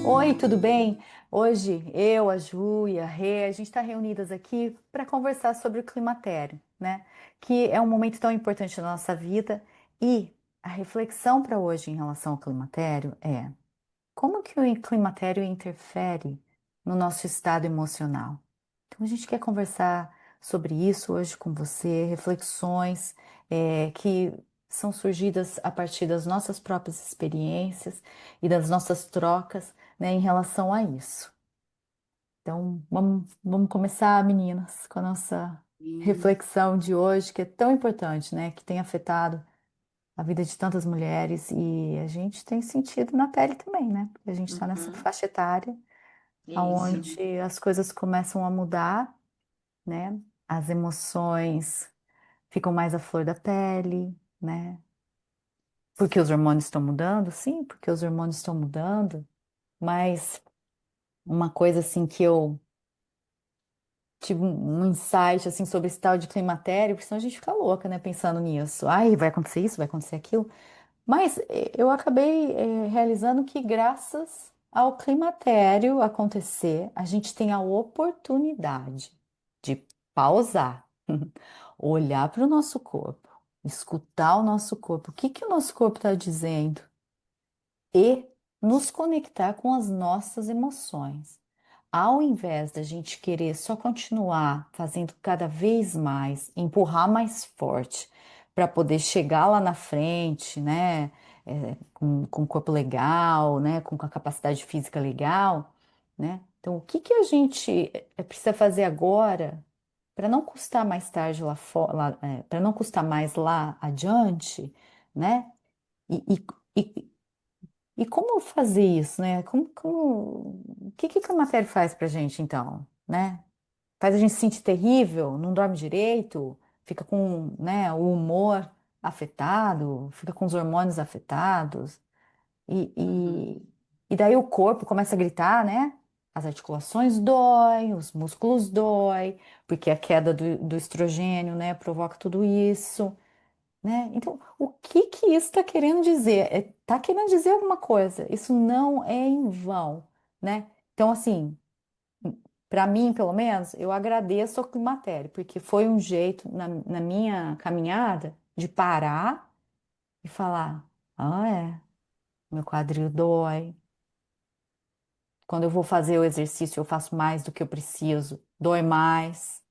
Oi, tudo bem? Hoje eu, a Ju e a Rê, a gente está reunidas aqui para conversar sobre o climatério, né? Que é um momento tão importante na nossa vida e a reflexão para hoje em relação ao climatério é como que o climatério interfere no nosso estado emocional? Então a gente quer conversar sobre isso hoje com você, reflexões que são surgidas a partir das nossas próprias experiências e das nossas trocas, né, em relação a isso. Então vamos começar, meninas, com a nossa Sim. reflexão de hoje, que é tão importante, né, que tem afetado a vida de tantas mulheres e a gente tem sentido na pele também, né? Porque a gente está nessa Uhum. faixa etária Isso. onde as coisas começam a mudar, né? As emoções ficam mais à flor da pele, né? Porque os hormônios estão mudando, sim, porque os hormônios estão mudando, mas uma coisa assim que eu tive um insight assim sobre esse tal de climatério, porque senão a gente fica louca, né, pensando nisso. Ai, vai acontecer isso, vai acontecer aquilo. Mas eu acabei realizando que graças ao climatério acontecer, a gente tem a oportunidade de pausar, olhar para o nosso corpo, escutar o nosso corpo, o que que o nosso corpo está dizendo e nos conectar com as nossas emoções. Ao invés da gente querer só continuar fazendo cada vez mais, empurrar mais forte para poder chegar lá na frente, né, com o corpo legal, né, com a capacidade física legal, né? Então, o que que a gente precisa fazer agora para não custar mais tarde lá fora, para não custar mais lá adiante, né? E, e como fazer isso, né? O que que a matéria faz pra gente, então, né? Faz a gente se sentir terrível, não dorme direito, fica com, né, o humor afetado, fica com os hormônios afetados, e, Uhum. e, e daí o corpo começa a gritar, né? As articulações doem, os músculos doem, porque a queda do estrogênio, né, provoca tudo isso, né? Então, o que que isso está querendo dizer? Está querendo dizer alguma coisa. Isso não é em vão, né? Então, assim, para mim, pelo menos, eu agradeço ao climatério, porque foi um jeito na minha caminhada de parar e falar: ah, meu quadril dói. Quando eu vou fazer o exercício, eu faço mais do que eu preciso, dói mais.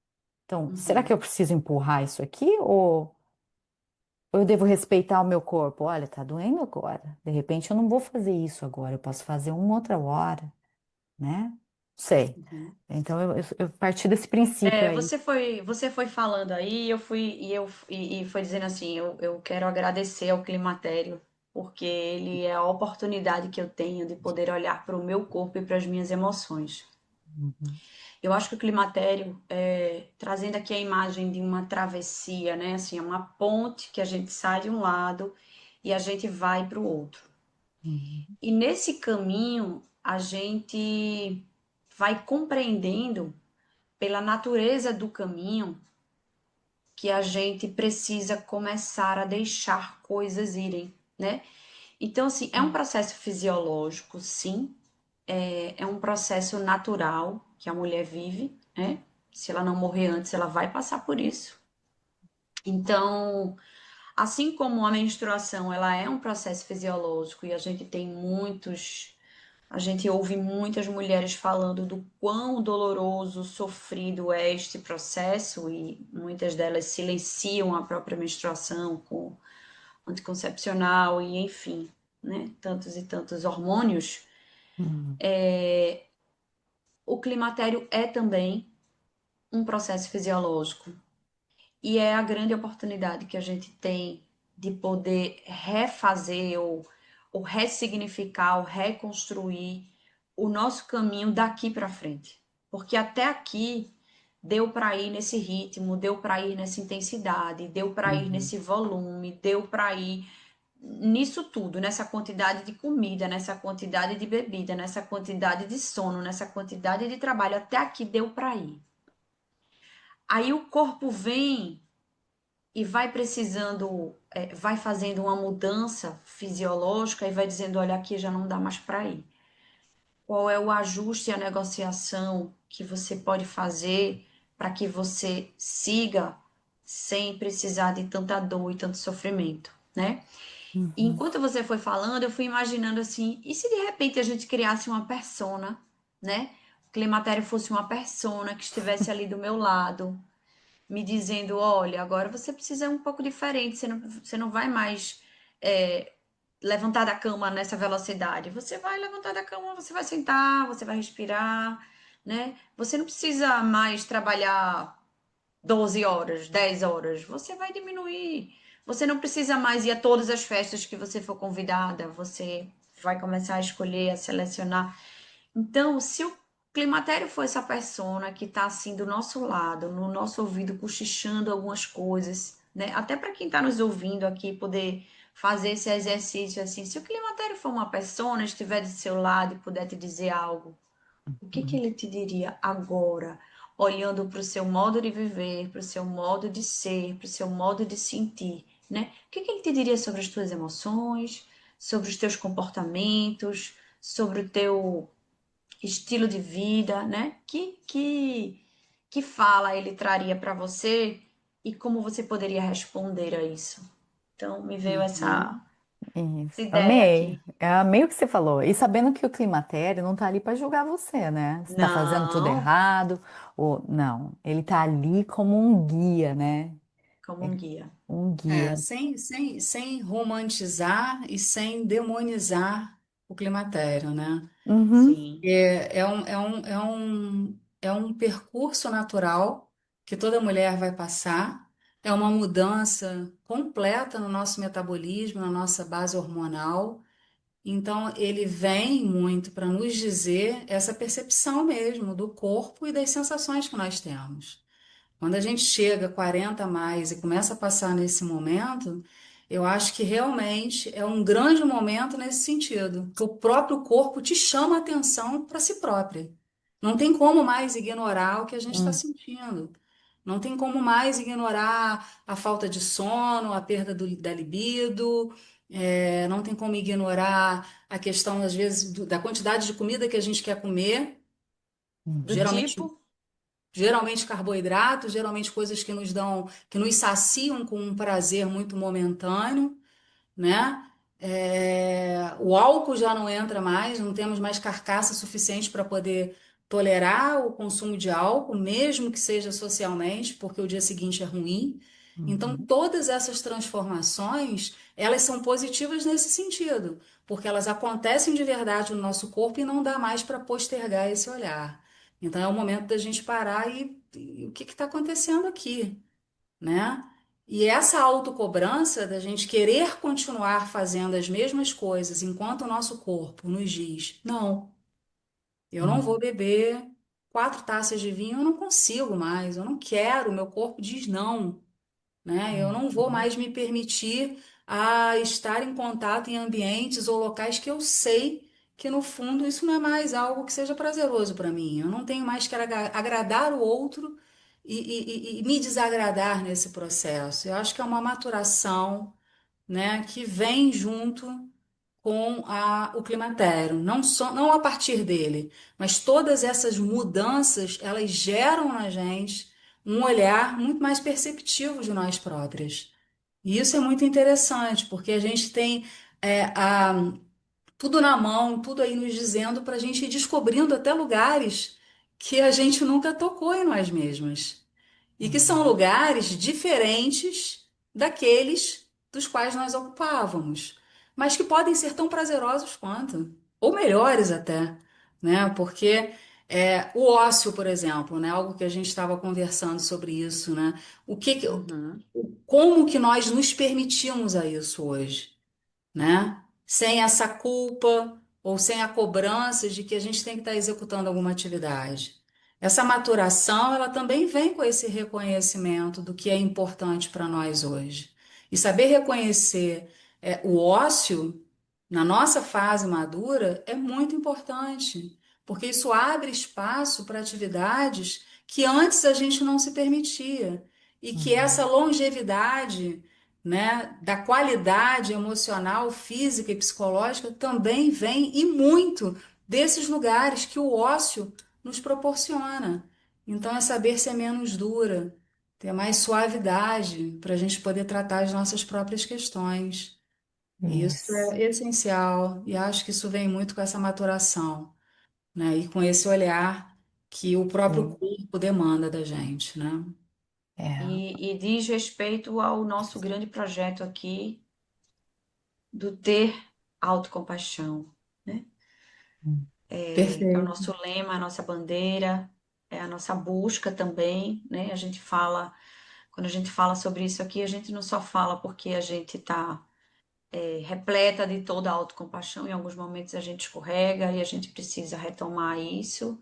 Então, será que Uhum. eu preciso empurrar isso aqui ou eu devo respeitar o meu corpo? Olha, tá doendo agora. De repente eu não vou fazer isso agora, eu posso fazer uma outra hora, né? Sei. Uhum. Então eu parti desse princípio É, aí. você foi falando aí, e foi dizendo assim, eu quero agradecer ao climatério, porque ele é a oportunidade que eu tenho de poder olhar para o meu corpo e para as minhas emoções. Uhum, Eu acho que o climatério, trazendo aqui a imagem de uma travessia, né? Assim, é uma ponte que a gente sai de um lado e a gente vai para o outro. uhum, E nesse caminho, a gente vai compreendendo, pela natureza do caminho, que a gente precisa começar a deixar coisas irem, né? Então, assim, é um uhum, processo fisiológico, sim, é um processo natural que a mulher vive, né? Se ela não morrer antes, ela vai passar por isso. Então, assim como a menstruação, ela é um processo fisiológico e a gente ouve muitas mulheres falando do quão doloroso, sofrido é este processo e muitas delas silenciam a própria menstruação com anticoncepcional e enfim, né, tantos e tantos hormônios. uhum, O climatério é também um processo fisiológico e é a grande oportunidade que a gente tem de poder refazer ou ressignificar ou reconstruir o nosso caminho daqui para frente. Porque até aqui deu para ir nesse ritmo, deu para ir nessa intensidade, deu para ir uhum, nesse volume, deu para ir nisso tudo, nessa quantidade de comida, nessa quantidade de bebida, nessa quantidade de sono, nessa quantidade de trabalho, até aqui deu para ir. Aí o corpo vem e vai precisando, vai fazendo uma mudança fisiológica e vai dizendo, olha, aqui já não dá mais para ir. qual é o ajuste e a negociação que você pode fazer para que você siga sem precisar de tanta dor e tanto sofrimento, né? E Uhum. enquanto você foi falando, eu fui imaginando assim, e se de repente a gente criasse uma persona, né? O climatério fosse uma persona que estivesse ali do meu lado, me dizendo, olha, agora você precisa um pouco diferente, você não vai mais levantar da cama nessa velocidade. Você vai levantar da cama, você vai sentar, você vai respirar, né? Você não precisa mais trabalhar 12 horas, 10 horas. Você vai diminuir. Você não precisa mais ir a todas as festas que você for convidada. Você vai começar a escolher, a selecionar. Então, se o climatério for essa persona que está assim do nosso lado, no nosso ouvido, cochichando algumas coisas, né? Até para quem está nos ouvindo aqui poder fazer esse exercício assim, se o climatério for uma persona, estiver do seu lado e puder te dizer algo, o que que Uhum. ele te diria agora, olhando para o seu modo de viver, para o seu modo de ser, para o seu modo de sentir, né? O que que ele te diria sobre as tuas emoções, sobre os teus comportamentos, sobre o teu estilo de vida, né? Que fala ele traria para você e como você poderia responder a isso? Então, me veio Uhum. essa Isso, ideia amei. aqui. Amei o que você falou. E sabendo que o climatério não está ali para julgar você, né? Se está fazendo tudo Não, errado ou não. Ele está ali como um guia, né? como É um guia. um guia. Sem romantizar e sem demonizar o climatério, né? Uhum. Sim, É um percurso natural que toda mulher vai passar, é uma mudança completa no nosso metabolismo, na nossa base hormonal. Então, ele vem muito para nos dizer essa percepção mesmo do corpo e das sensações que nós temos. Quando a gente chega a 40 a mais e começa a passar nesse momento, eu acho que realmente é um grande momento nesse sentido, que o próprio corpo te chama a atenção para si própria. Não tem como mais ignorar o que a gente está Hum. sentindo. Não tem como mais ignorar a falta de sono, a perda da libido, não tem como ignorar a questão, às vezes, da quantidade de comida que a gente quer comer. do Uhum. Geralmente tipo, Geralmente carboidratos, geralmente coisas que nos dão, que nos saciam com um prazer muito momentâneo, né? O álcool já não entra mais, não temos mais carcaça suficiente para poder tolerar o consumo de álcool, mesmo que seja socialmente, porque o dia seguinte é ruim. Então, Uhum. todas essas transformações, elas são positivas nesse sentido, porque elas acontecem de verdade no nosso corpo e não dá mais para postergar esse olhar. Então, é o momento da gente parar e o que está acontecendo aqui, né? E essa autocobrança da gente querer continuar fazendo as mesmas coisas enquanto o nosso corpo nos diz, não, eu não vou Uhum. beber 4 taças de vinho, eu não consigo mais, eu não quero, meu corpo diz não, né? Eu não vou Uhum. mais me permitir a estar em contato em ambientes ou locais que eu sei que no fundo isso não é mais algo que seja prazeroso para mim. Eu não tenho mais que agradar o outro e me desagradar nesse processo. Eu acho que é uma maturação, né, que vem junto com o climatério, não a partir dele, mas todas essas mudanças, elas geram na gente um olhar muito mais perceptivo de nós próprias. E isso é muito interessante, porque a gente tem tudo na mão, tudo aí nos dizendo para a gente ir descobrindo até lugares que a gente nunca tocou em nós mesmas e que são Uhum. lugares diferentes daqueles dos quais nós ocupávamos, mas que podem ser tão prazerosos quanto, ou melhores até, né? Porque o ócio, por exemplo, né? Algo que a gente estava conversando sobre isso, né? O que, que- uhum, Como que nós nos permitimos a isso hoje? Né? Sem essa culpa ou sem a cobrança de que a gente tem que estar executando alguma atividade. Essa maturação, ela também vem com esse reconhecimento do que é importante para nós hoje. E saber reconhecer o ócio na nossa fase madura é muito importante, porque isso abre espaço para atividades que antes a gente não se permitia. E que essa Uhum. longevidade, né, da qualidade emocional, física e psicológica também vem e muito desses lugares que o ócio nos proporciona. Então, é saber ser menos dura, ter mais suavidade para a gente poder tratar as nossas próprias questões. Isso Isso. é essencial e acho que isso vem muito com essa maturação, né? E com esse olhar que o próprio Sim. corpo demanda da gente, né? É. E diz respeito ao nosso grande projeto aqui do ter autocompaixão, né? Hum. É o Perfeito. nosso lema, a nossa bandeira, é a nossa busca também, né? A gente fala, quando a gente fala sobre isso aqui, a gente não só fala porque a gente está repleta de toda a autocompaixão, em alguns momentos a gente escorrega e a gente precisa retomar isso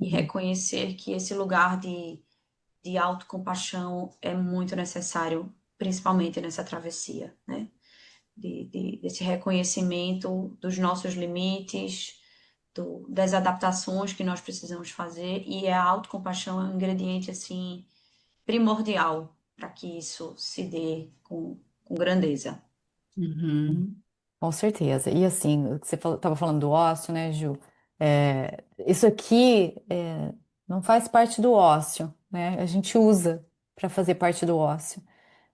e Uhum. reconhecer que esse lugar de autocompaixão é muito necessário, principalmente nessa travessia, né? Desse reconhecimento dos nossos limites, das adaptações que nós precisamos fazer, e a autocompaixão é um ingrediente assim primordial para que isso se dê com grandeza. Uhum. Com certeza. E assim, você estava falando do ócio, né, Ju? Isso aqui não faz parte do ócio, né? A gente usa para fazer parte do ócio,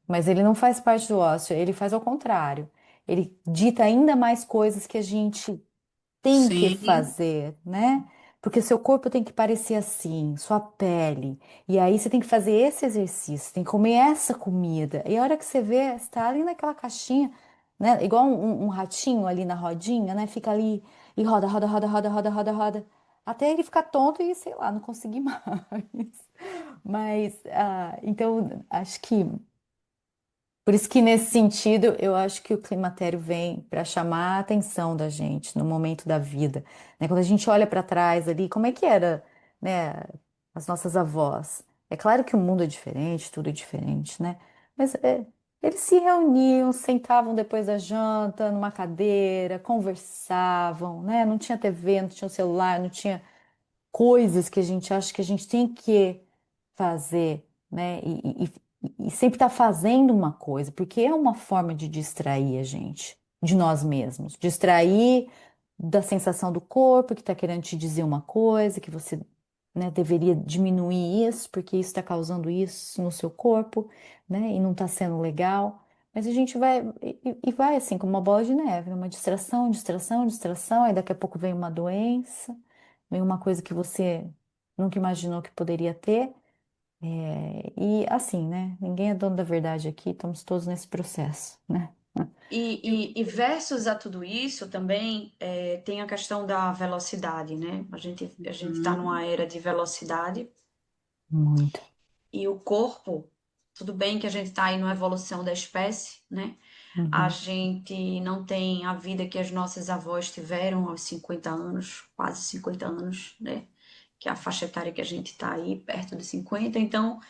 mas ele não faz parte do ócio, ele faz ao contrário. Ele dita ainda mais coisas que a gente tem que Sim. fazer, né? Porque seu corpo tem que parecer assim, sua pele. E aí você tem que fazer esse exercício, tem que comer essa comida. E a hora que você vê, você tá ali naquela caixinha, né? Igual um ratinho ali na rodinha, né? Fica ali e roda, roda, roda, roda, roda, roda, roda. Até ele ficar tonto e, sei lá, não conseguir mais. Mas, então, acho que por isso que nesse sentido, eu acho que o climatério vem para chamar a atenção da gente no momento da vida, né? Quando a gente olha para trás ali, como é que era, né, as nossas avós? É claro que o mundo é diferente, tudo é diferente, né? Mas eles se reuniam, sentavam depois da janta numa cadeira, conversavam, né? Não tinha TV, não tinha o celular, não tinha coisas que a gente acha que a gente tem que fazer, né? E sempre estar fazendo uma coisa, porque é uma forma de distrair a gente, de nós mesmos. Distrair da sensação do corpo que está querendo te dizer uma coisa, que você, né, deveria diminuir isso, porque isso está causando isso no seu corpo, né? E não está sendo legal. Mas a gente vai e vai assim, como uma bola de neve, uma distração, distração, distração, aí daqui a pouco vem uma doença, vem uma coisa que você nunca imaginou que poderia ter. E assim, né? Ninguém é dono da verdade aqui, estamos todos nesse processo, né? E versus a tudo isso também tem a questão da velocidade, né? A gente está numa Uhum. era de velocidade Muito. e o corpo, tudo bem que a gente está aí numa evolução da espécie, né? A Uhum. gente não tem a vida que as nossas avós tiveram aos 50 anos, quase 50 anos, né? Que é a faixa etária que a gente está aí, perto de 50. Então,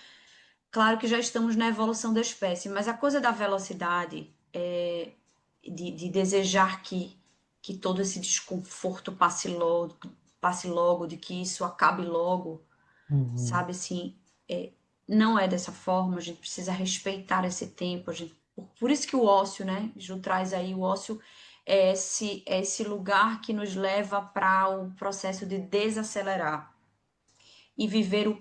claro que já estamos na evolução da espécie, mas a coisa da velocidade, de desejar que todo esse desconforto passe logo, de que isso acabe logo, Uhum. sabe assim, não é dessa forma, a gente precisa respeitar esse tempo, por isso que o ócio, né, Ju traz aí, o ócio é esse lugar que nos leva para o processo de desacelerar e viver o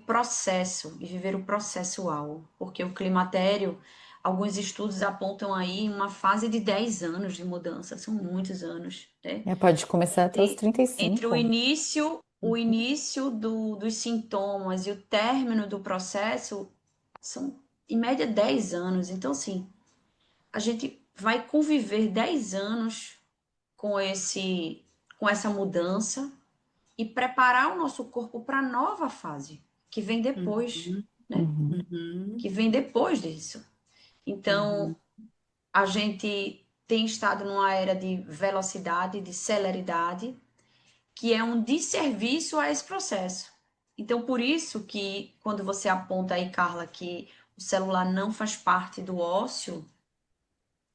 processual, porque o climatério, alguns estudos apontam aí uma fase de 10 anos de mudança, são muitos anos, né? Pode começar até os Entre, trinta e entre cinco. o início dos sintomas e o término do processo são, em média, 10 anos. Então, assim, a gente vai conviver 10 anos com com essa mudança e preparar o nosso corpo para a nova fase que vem depois, Uhum. né? Uhum. Que Uhum. vem depois disso. Então, Uhum. a gente tem estado numa era de velocidade, de celeridade, que é um desserviço a esse processo. Então, por isso que quando você aponta aí, Carla, que o celular não faz parte do ócio,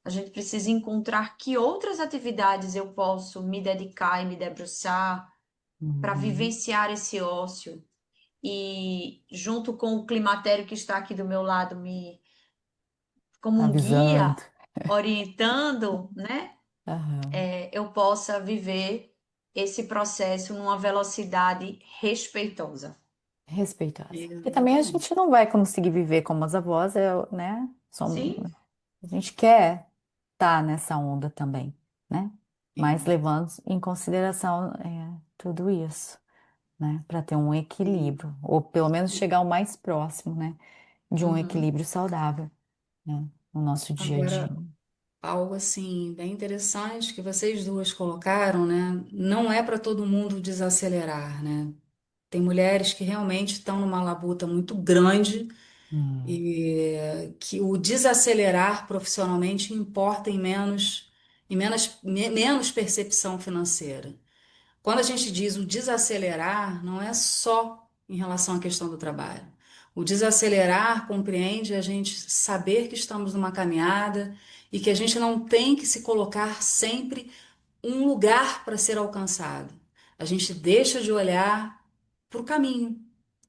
a gente precisa encontrar que outras atividades eu posso me dedicar e me debruçar para Uhum. vivenciar esse ócio. E junto com o climatério que está aqui do meu lado, como um Avisando. guia, orientando, né? Aham. Eu possa viver esse processo numa velocidade respeitosa. Respeitosa. Porque também a Exatamente. gente não vai conseguir viver como as avós, né? Sim, A gente quer estar nessa onda também, né? Mas É, levando em consideração tudo isso, né? Para ter um sim. equilíbrio, ou pelo menos chegar o mais próximo, né? De um uhum, equilíbrio saudável, né? No nosso dia a dia. Agora, algo assim bem interessante que vocês duas colocaram, né? Não é para todo mundo desacelerar, né? Tem mulheres que realmente estão numa labuta muito grande Hum, e que o desacelerar profissionalmente importa em menos percepção financeira. Quando a gente diz o desacelerar, não é só em relação à questão do trabalho. O desacelerar compreende a gente saber que estamos numa caminhada e que a gente não tem que se colocar sempre um lugar para ser alcançado. A gente deixa de olhar para o caminho.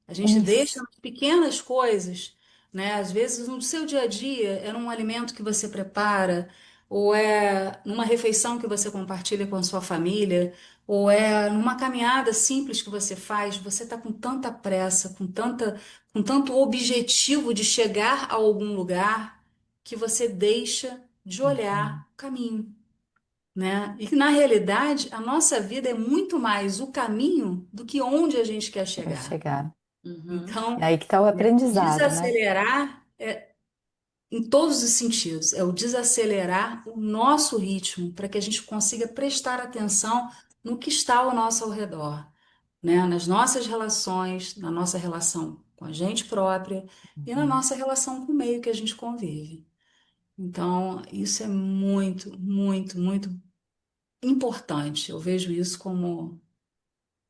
A gente deixa isso, nas pequenas coisas, né? Às vezes no seu dia a dia é num alimento que você prepara, ou é numa refeição que você compartilha com a sua família, ou é numa caminhada simples que você faz. Você está com tanta pressa, com tanto objetivo de chegar a algum lugar que você deixa de uhum, olhar o caminho, né? E que na realidade a nossa vida é muito mais o caminho do que onde a gente quer para chegar. chegar. uhum, É Então, aí que está o aprendizado, né? desacelerar em todos os sentidos é o desacelerar o nosso ritmo para que a gente consiga prestar atenção no que está ao nosso ao redor, né? Nas nossas relações, na nossa relação com a gente própria e na Uhum, nossa relação com o meio que a gente convive. Então, isso é muito, muito, muito importante. Eu vejo isso como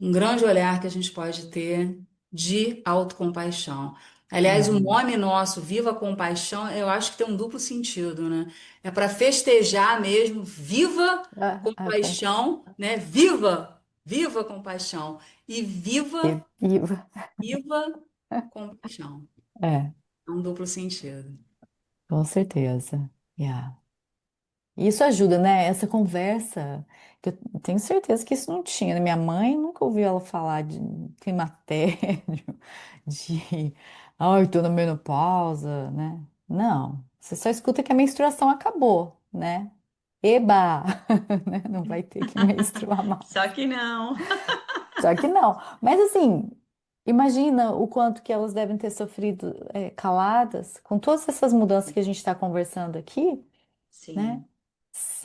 um grande olhar que a gente pode ter de autocompaixão. Aliás, o uhum. nome nosso, Viva a Compaixão, eu acho que tem um duplo sentido, né? É para festejar mesmo, viva Compaixão. compaixão, né? Viva, viva a compaixão e viva, Viva. viva compaixão. É, É um duplo sentido. com certeza. Yeah. Isso ajuda, né? Essa conversa, que eu tenho certeza que isso não tinha, né? Minha mãe nunca ouviu ela falar de climatério, de, ai, tô na menopausa, né? Não, você só escuta que a menstruação acabou, né? Eba, né? Não vai ter que menstruar mais. só que não. Só que não. Mas assim, imagina o quanto que elas devem ter sofrido, caladas, com todas essas mudanças que a gente está conversando aqui, né? Sim,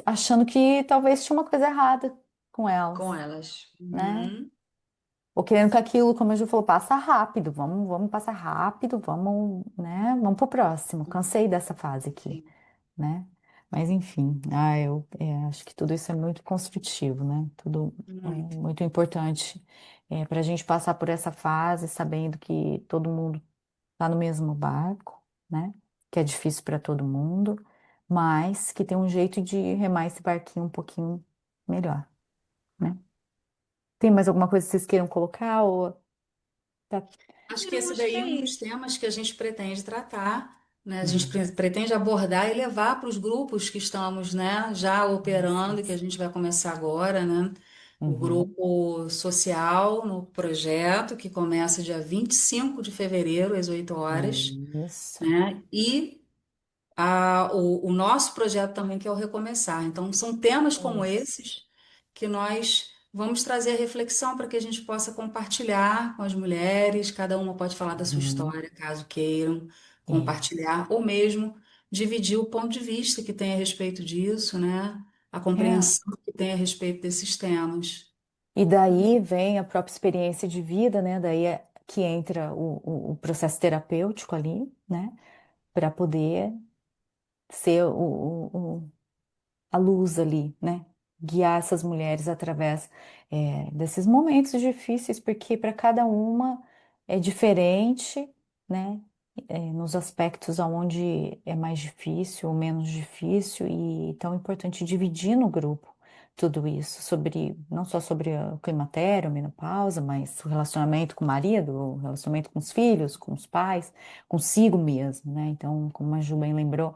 Achando que talvez tinha uma coisa errada com com elas, elas. né? Uhum. Ou querendo que aquilo, como a Ju falou, passa rápido, vamos passar rápido, vamos, né? Vamos pro próximo. Cansei dessa fase aqui, Sim, né? Mas enfim, eu acho que tudo isso é muito construtivo, né? Tudo é Muito. muito importante para a gente passar por essa fase sabendo que todo mundo está no mesmo barco, né? Que é difícil para todo mundo, mas que tem um jeito de remar esse barquinho um pouquinho melhor, né? Tem mais alguma coisa que vocês queiram colocar? Ou tá... Acho que não, esse acho que daí é é um dos isso. temas que a gente pretende tratar, né? A gente Hum, pretende abordar e levar para os grupos que estamos, né, já operando, que a gente vai começar agora, né? O uhum, grupo social no projeto, que começa dia 25 de fevereiro, às 8 horas, isso. né? E o nosso projeto também, que é o Recomeçar. Então, são temas como Isso. esses que nós vamos trazer a reflexão para que a gente possa compartilhar com as mulheres. Cada uma pode falar da sua Uhum, história, caso queiram isso. compartilhar, ou mesmo dividir o ponto de vista que tem a respeito disso, né? A É. compreensão que tem a respeito desses temas. E daí vem a própria experiência de vida, né? Daí é que entra o processo terapêutico ali, né? Para poder ser a luz ali, né? Guiar essas mulheres através desses momentos difíceis, porque para cada uma é diferente, né? Nos aspectos onde é mais difícil ou menos difícil, e tão importante dividir no grupo tudo isso, sobre, não só sobre o climatério, a menopausa, mas o relacionamento com o marido, o relacionamento com os filhos, com os pais, consigo mesmo, né? Então, como a Ju bem lembrou,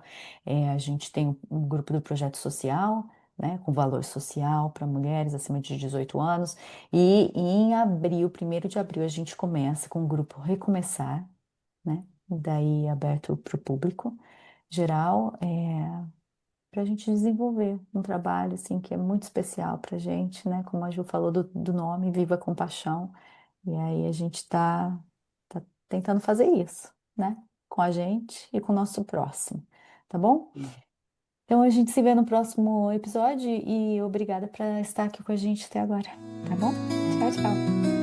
a gente tem um grupo do projeto social, né, com valor social para mulheres acima de 18 anos. E em abril, 1º de abril, a gente começa com o grupo Recomeçar, né? Daí aberto para o público geral, para a gente desenvolver um trabalho assim que é muito especial para a gente, né? Como a Ju falou do nome, Viva com Paixão. E aí a gente tá tentando fazer isso, né? Com a gente e com o nosso próximo, tá bom? Então a gente se vê no próximo episódio e obrigada por estar aqui com a gente até agora, tá bom? Tchau, tchau.